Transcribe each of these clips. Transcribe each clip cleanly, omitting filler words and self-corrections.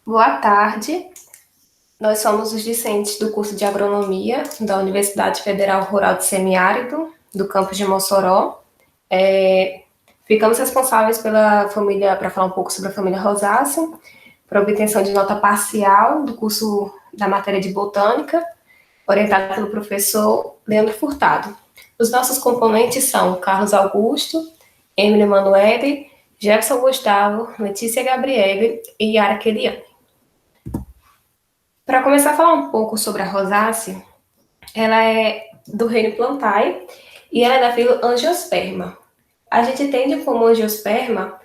Boa tarde. Nós somos os discentes do curso de Agronomia da Universidade Federal Rural de Semiárido, do campus de Mossoró. Ficamos responsáveis pela família, para falar um pouco sobre a família rosácea, para obtenção de nota parcial do curso da matéria de Botânica, orientado pelo professor Leandro Furtado. Os nossos componentes são Carlos Augusto, Emily Emanuele, Jefferson Gustavo, Letícia Gabriele e Yara Keliane. Para começar a falar um pouco sobre a rosácea, ela é do reino Plantae e ela é da fila Angiosperma. A gente entende como angiosperma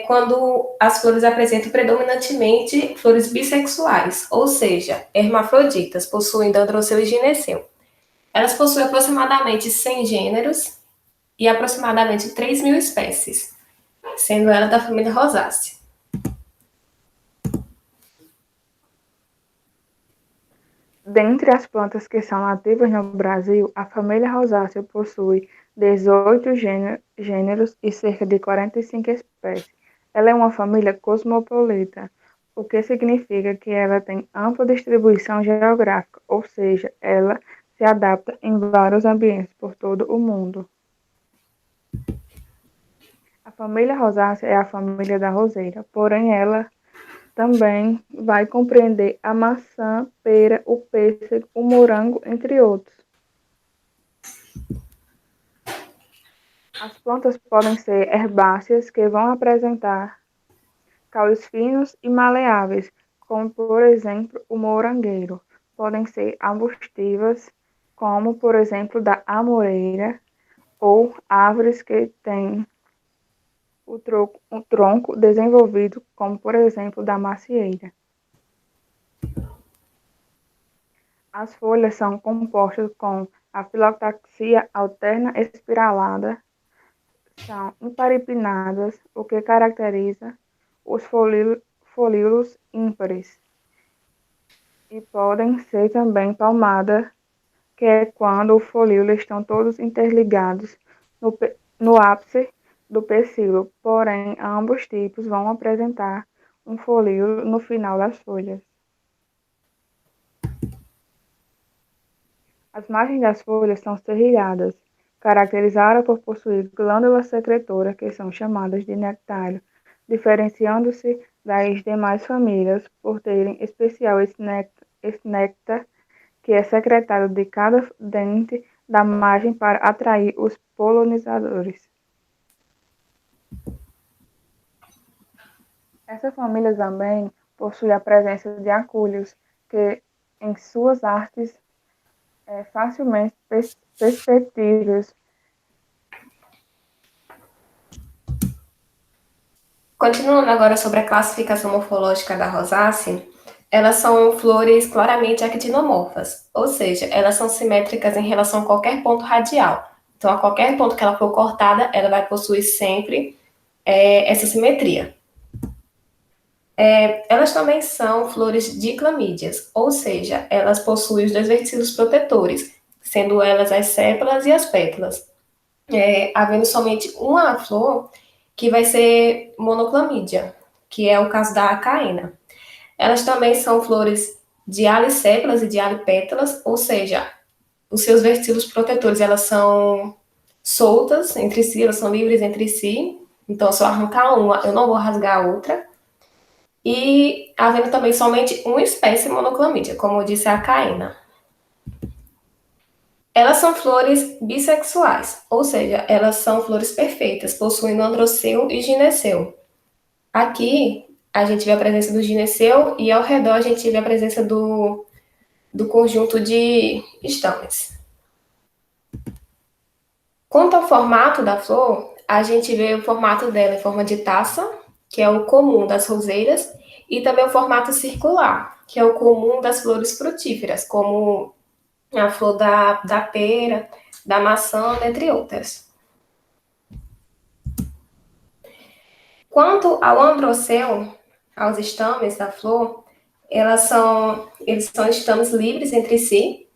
quando as flores apresentam predominantemente flores bissexuais, ou seja, hermafroditas, possuindo androceu e gineceu. Elas possuem aproximadamente 100 gêneros e aproximadamente 3.000 espécies, sendo ela da família rosácea. Dentre as plantas que são nativas no Brasil, a família rosácea possui 18 gêneros e cerca de 45 espécies. Ela é uma família cosmopolita, o que significa que ela tem ampla distribuição geográfica, ou seja, ela se adapta em vários ambientes por todo o mundo. A família rosácea é a família da roseira, porém ela também vai compreender a maçã, pera, o pêssego, o morango, entre outros. As plantas podem ser herbáceas, que vão apresentar caules finos e maleáveis, como por exemplo o morangueiro. Podem ser arbustivas, como por exemplo da amoreira, ou árvores que têm o tronco desenvolvido, como por exemplo da macieira. As folhas são compostas com a filotaxia alterna espiralada, são imparipinnadas, o que caracteriza os folíolos ímpares. E podem ser também palmadas, que é quando os folíolos estão todos interligados no ápice do pecíolo, porém ambos tipos vão apresentar um folíolo no final das folhas. As margens das folhas são serrilhadas, caracterizadas por possuir glândulas secretoras que são chamadas de nectário, diferenciando-se das demais famílias por terem especial esse néctar que é secretado de cada dente da margem para atrair os polinizadores. Essa família também possui a presença de acúlios, que em suas artes facilmente perceptíveis. Continuando agora sobre a classificação morfológica da rosácea, elas são flores claramente actinomorfas, ou seja, elas são simétricas em relação a qualquer ponto radial. Então, a qualquer ponto que ela for cortada, ela vai possuir sempre essa simetria. Elas também são flores diclamídeas, ou seja, elas possuem os dois verticilos protetores, sendo elas as sépalas e as pétalas, havendo somente uma flor que vai ser monoclamídia, que é o caso da acaena. Elas também são flores de alissépalas e de alipétalas, ou seja, os seus verticilos protetores, elas são soltas entre si, elas são livres entre si, então se eu arrancar uma, eu não vou rasgar a outra. E havendo também somente uma espécie monoclamídia, como eu disse, a acaena. Elas são flores bissexuais, ou seja, elas são flores perfeitas, possuindo androceu e gineceu. Aqui a gente vê a presença do gineceu e ao redor a gente vê a presença do conjunto de estames. Quanto ao formato da flor, a gente vê o formato dela em forma de taça, que é o comum das roseiras, e também o formato circular, que é o comum das flores frutíferas, como a flor da pera, da maçã, entre outras. Quanto ao androceu, aos estames da flor, eles são estames livres entre si,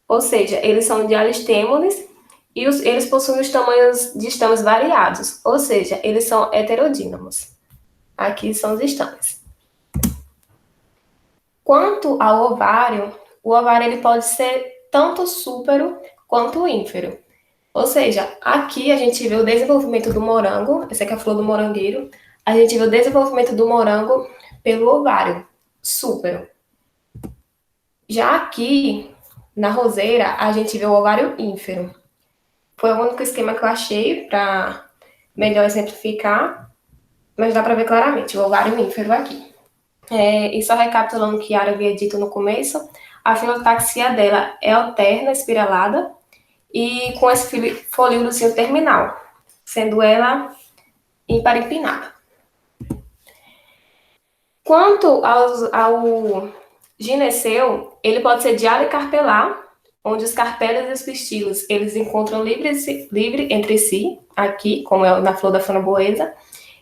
ou seja, eles são de alistêmones e eles possuem os tamanhos de estames variados, ou seja, eles são heterodínamos. Aqui são os estames. Quanto ao ovário, o ovário ele pode ser tanto súpero quanto ínfero. Ou seja, aqui a gente vê o desenvolvimento do morango, essa aqui é a flor do morangueiro, a gente vê o desenvolvimento do morango pelo ovário súpero. Já aqui, na roseira, a gente vê o ovário ínfero. Foi o único esquema que eu achei para melhor exemplificar, mas dá para ver claramente o ovário ínfero aqui. E só recapitulando o que a Yara havia dito no começo, a filotaxia dela é alterna, espiralada, e com esse folículozinho terminal, sendo ela imparipinada. Quanto ao gineceu, ele pode ser dialicarpelar, onde os carpelos e os pistilos eles encontram livre entre si, aqui, como é na flor da framboesa,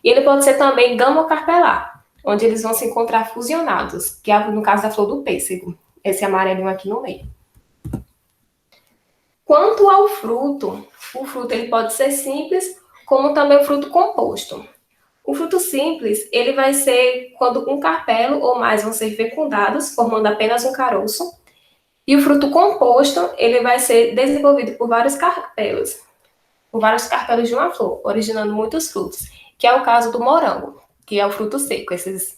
e ele pode ser também gamocarpelar, onde eles vão se encontrar fusionados, que é no caso da flor do pêssego, esse amarelinho aqui no meio. Quanto ao fruto, o fruto ele pode ser simples, como também o fruto composto. O fruto simples, ele vai ser quando um carpelo ou mais vão ser fecundados, formando apenas um caroço. E o fruto composto, ele vai ser desenvolvido por vários carpelos de uma flor, originando muitos frutos, que é o caso do morango, que é o fruto seco, esses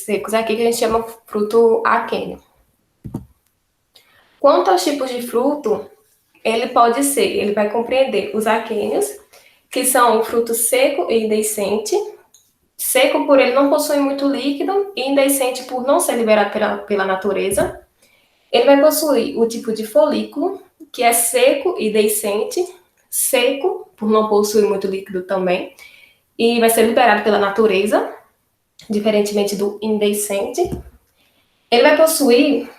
secos aqui que a gente chama fruto aquênio. Quanto aos tipos de fruto, ele vai compreender os aquênios, que são o fruto seco e indeiscente. Seco por ele não possuir muito líquido e indeiscente por não ser liberado pela natureza. Ele vai possuir o tipo de folículo, que é seco e deiscente, seco por não possuir muito líquido também, e vai ser liberado pela natureza, diferentemente do indeiscente. Ele vai possuir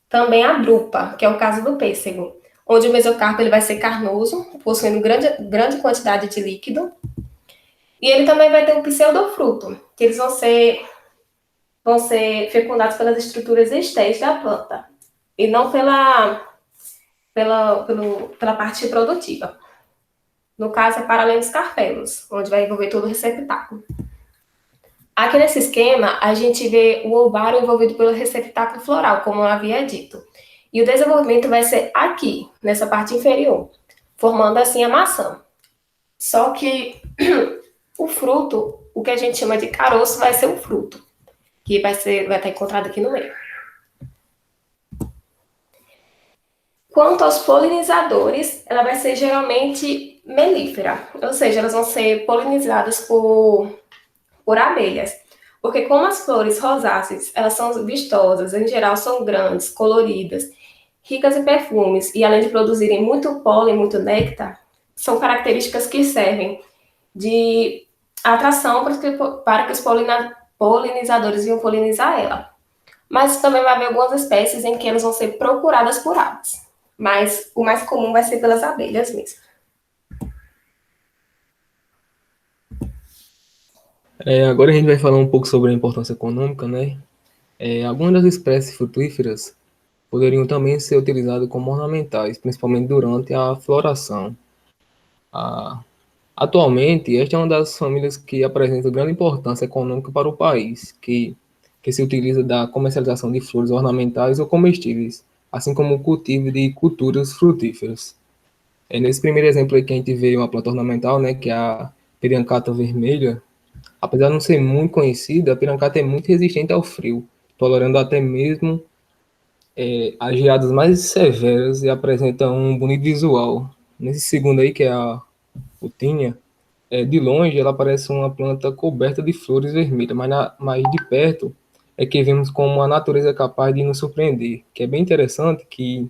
também a drupa, que é o caso do pêssego, onde o mesocarpo ele vai ser carnoso, possuindo grande quantidade de líquido. E ele também vai ter o pseudofruto, que eles vão ser fecundados pelas estruturas estéis da planta, e não pela parte reprodutiva. No caso, é para além dos carpelos, onde vai envolver todo o receptáculo. Aqui nesse esquema, a gente vê o ovário envolvido pelo receptáculo floral, como eu havia dito. E o desenvolvimento vai ser aqui, nessa parte inferior, formando assim a maçã. Só que o fruto, o que a gente chama de caroço, vai ser o fruto, que vai estar encontrado aqui no meio. Quanto aos polinizadores, ela vai ser geralmente melífera, ou seja, elas vão ser polinizadas por abelhas. Porque como as flores rosáceas, elas são vistosas, em geral são grandes, coloridas, ricas em perfumes, e além de produzirem muito pólen, muito néctar, são características que servem de atração para que os polinizadores venham polinizar ela. Mas também vai haver algumas espécies em que elas vão ser procuradas por aves. Mas o mais comum vai ser pelas abelhas mesmo. Agora a gente vai falar um pouco sobre a importância econômica, né? Algumas das espécies frutíferas poderiam também ser utilizadas como ornamentais, principalmente durante a floração. Atualmente, esta é uma das famílias que apresenta grande importância econômica para o país, que se utiliza da comercialização de flores ornamentais ou comestíveis, assim como o cultivo de culturas frutíferas. Nesse primeiro exemplo aí que a gente vê uma planta ornamental, né, que é a periancata vermelha. Apesar de não ser muito conhecida, a pirancata é muito resistente ao frio, tolerando até mesmo as geadas mais severas e apresenta um bonito visual. Nesse segundo aí, que é a putinha, de longe ela parece uma planta coberta de flores vermelhas, mas de perto é que vemos como a natureza é capaz de nos surpreender, que é bem interessante que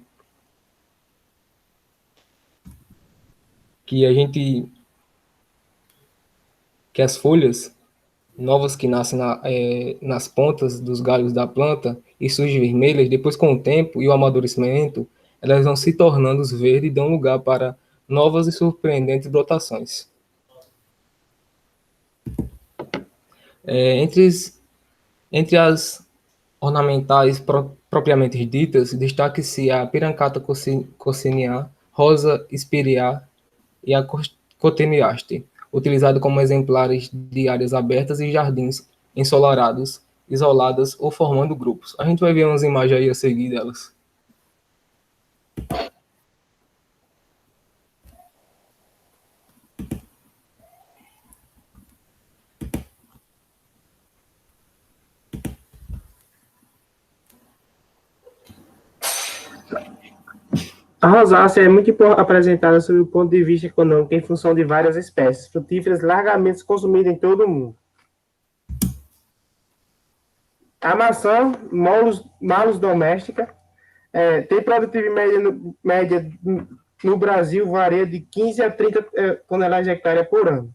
a gente que as folhas novas que nascem nas pontas dos galhos da planta e surgem vermelhas, depois com o tempo e o amadurecimento, elas vão se tornando verdes e dão lugar para novas e surpreendentes brotações. Entre as ornamentais propriamente ditas, destaque-se a Pirancata coccinea, Rosa spirea e a Cotineaste, utilizado como exemplares de áreas abertas e jardins ensolarados, isoladas ou formando grupos. A gente vai ver umas imagens aí a seguir delas. A rosácea é muito apresentada sob o ponto de vista econômico em função de várias espécies frutíferas largamente consumidas em todo o mundo. A maçã, Malus domestica, tem produtividade média no Brasil, varia de 15 a 30 toneladas de hectare por ano.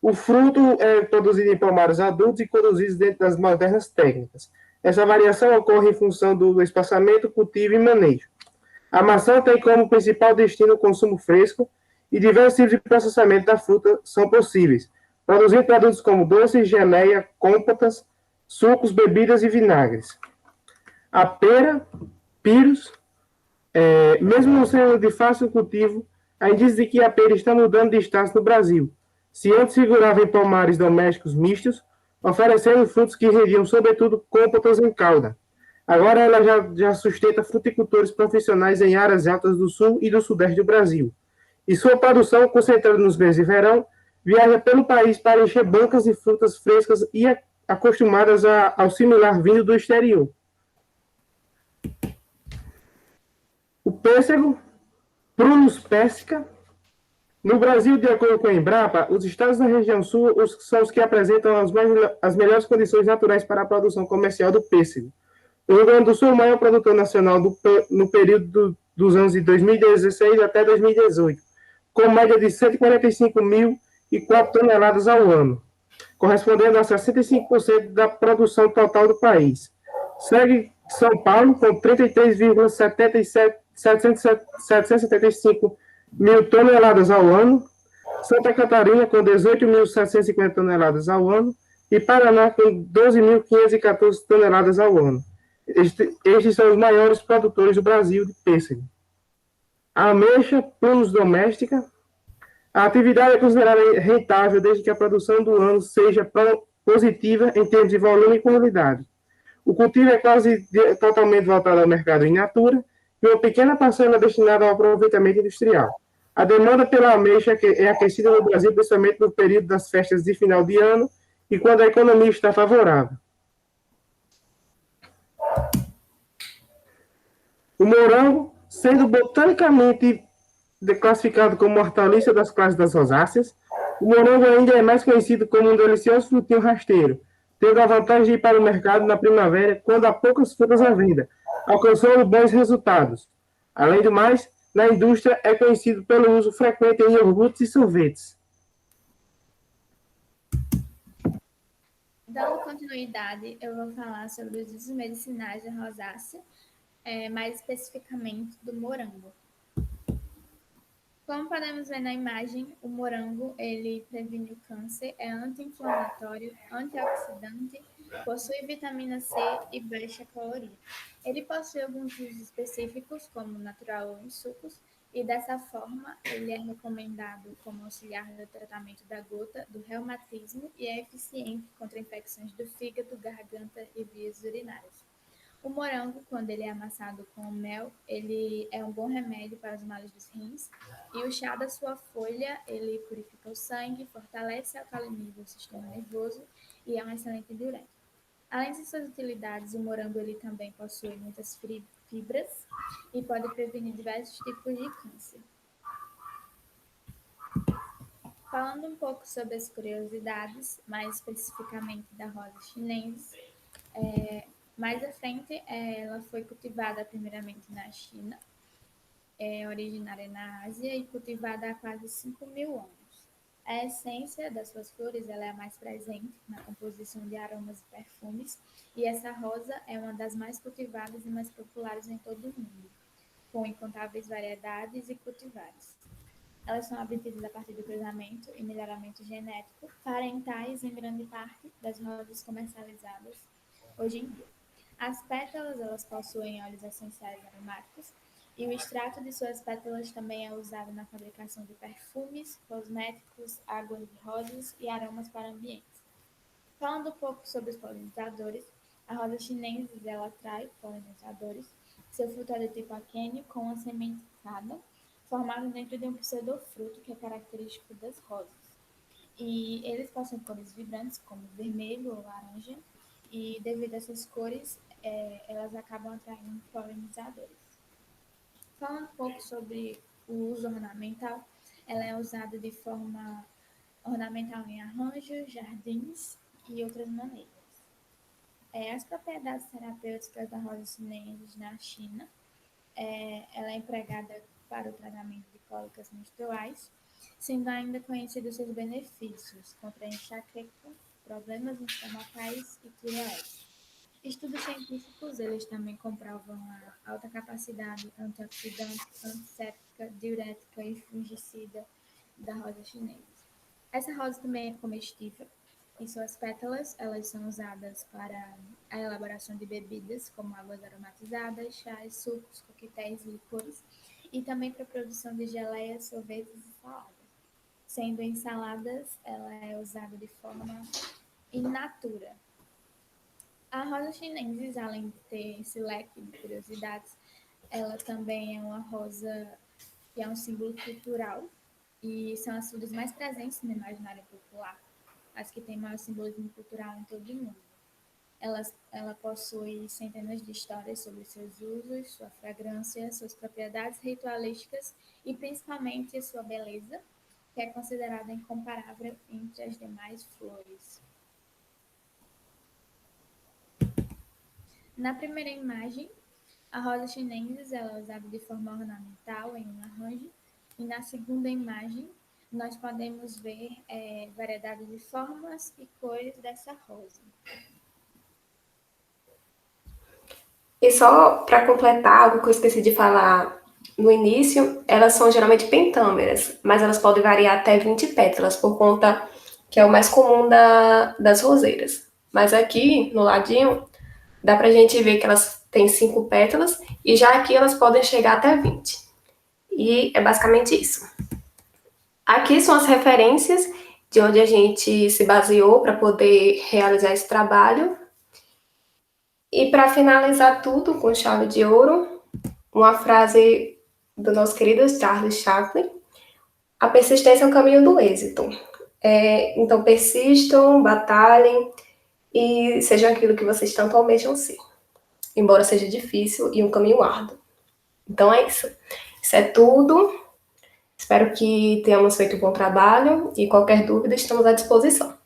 O fruto é produzido em pomares adultos e conduzidos dentro das modernas técnicas. Essa variação ocorre em função do espaçamento, cultivo e manejo. A maçã tem como principal destino o consumo fresco e diversos tipos de processamento da fruta são possíveis, produzindo produtos como doces, geleia, compotas, sucos, bebidas e vinagres. A pera, pirus, mesmo não sendo de fácil cultivo, há indícios de que a pera está mudando de status no Brasil. Se antes figurava em pomares domésticos mistos, oferecendo frutos que rendiam, sobretudo, compotas em calda. Agora ela já sustenta fruticultores profissionais em áreas altas do sul e do sudeste do Brasil. E sua produção, concentrada nos meses de verão, viaja pelo país para encher bancas de frutas frescas e acostumadas ao similar vindo do exterior. O pêssego, Prunus persica. No Brasil, de acordo com a Embrapa, os estados da região sul são os que apresentam as melhores condições naturais para a produção comercial do pêssego. O Rio Grande do Sul é o maior produtor nacional no período dos anos de 2016 até 2018, com média de 145.004 toneladas ao ano, correspondendo a 65% da produção total do país. Segue São Paulo, com 33,775 mil toneladas ao ano, Santa Catarina, com 18.750 toneladas ao ano, e Paraná, com 12.514 toneladas ao ano. Estes são os maiores produtores do Brasil de pêssego. A ameixa, Prunus domestica. A atividade é considerada rentável desde que a produção do ano seja positiva em termos de volume e qualidade. O cultivo é quase totalmente voltado ao mercado in natura e uma pequena parcela destinada ao aproveitamento industrial. A demanda pela ameixa é aquecida no Brasil, principalmente no período das festas de final de ano e quando a economia está favorável. O morango, sendo botanicamente classificado como hortaliça das classes das rosáceas, o morango ainda é mais conhecido como um delicioso frutinho rasteiro, tendo a vantagem de ir para o mercado na primavera, quando há poucas frutas à venda, alcançando bons resultados. Além do mais, na indústria é conhecido pelo uso frequente em iogurtes e sorvetes. Dando continuidade, eu vou falar sobre os usos medicinais da rosácea, mais especificamente do morango. Como podemos ver na imagem, o morango ele previne o câncer, é anti-inflamatório, antioxidante, possui vitamina C e baixa caloria. Ele possui alguns usos específicos, como natural ou em sucos, e dessa forma ele é recomendado como auxiliar no tratamento da gota, do reumatismo e é eficiente contra infecções do fígado, garganta e vias urinárias. O morango, quando ele é amassado com mel, ele é um bom remédio para os males dos rins. E o chá da sua folha, ele purifica o sangue, fortalece e alcaliniza o sistema nervoso e é um excelente diurético. Além de suas utilidades, o morango ele também possui muitas fibras e pode prevenir diversos tipos de câncer. Falando um pouco sobre as curiosidades, mais especificamente da rosa chinense, mais à frente, ela foi cultivada primeiramente na China, originária na Ásia e cultivada há quase 5.000 anos. A essência das suas flores ela é a mais presente na composição de aromas e perfumes, e essa rosa é uma das mais cultivadas e mais populares em todo o mundo, com incontáveis variedades e cultivares. Elas são obtidas a partir do cruzamento e melhoramento genético, parentais em grande parte das rosas comercializadas hoje em dia. As pétalas elas possuem óleos essenciais aromáticos e o extrato de suas pétalas também é usado na fabricação de perfumes, cosméticos, águas de rosas e aromas para ambientes. Falando um pouco sobre os polinizadores, a rosa chinensis ela atrai polinizadores. Seu fruto é do tipo aquênio com uma semente cada, formado dentro de um pseudofruto que é característico das rosas. E eles possuem cores vibrantes, como vermelho ou laranja, e devido a essas cores, elas acabam atraindo polinizadores. Falando um pouco sobre o uso ornamental, ela é usada de forma ornamental em arranjos, jardins e outras maneiras. As propriedades terapêuticas da rosa chinensis na China, ela é empregada para o tratamento de cólicas menstruais, sendo ainda conhecidos seus benefícios contra enxaqueca, problemas estomatais e tireoide. Estudos científicos, eles também comprovam a alta capacidade antioxidante, antisséptica, diurética e fungicida da rosa chinesa. Essa rosa também é comestível e suas pétalas, elas são usadas para a elaboração de bebidas, como águas aromatizadas, chás, sucos, coquetéis e licores, e também para a produção de geleias, sorvetes e saladas. Sendo em saladas, ela é usada de forma in natura. A rosa chinensis, além de ter esse leque de curiosidades, ela também é uma rosa que é um símbolo cultural e são as flores mais presentes no imaginário popular, as que têm maior simbolismo cultural em todo o mundo. Ela possui centenas de histórias sobre seus usos, sua fragrância, suas propriedades ritualísticas e principalmente sua beleza, que é considerada incomparável entre as demais flores. Na primeira imagem, a rosa chinensis ela é usada de forma ornamental em um arranjo, e na segunda imagem nós podemos ver variedade de formas e cores dessa rosa. E só para completar algo que eu esqueci de falar no início, elas são geralmente pentâmeras, mas elas podem variar até 20 pétalas, por conta que é o mais comum das roseiras. Mas aqui, no ladinho, dá pra gente ver que elas têm 5 pétalas, e já aqui elas podem chegar até 20. E é basicamente isso. Aqui são as referências de onde a gente se baseou para poder realizar esse trabalho. E para finalizar tudo com chave de ouro, uma frase do nosso querido Charles Chaplin: a persistência é o caminho do êxito. Então persistam, batalhem e sejam aquilo que vocês tanto almejam ser, embora seja difícil e um caminho árduo. Então é isso. Isso é tudo. Espero que tenhamos feito um bom trabalho e qualquer dúvida estamos à disposição.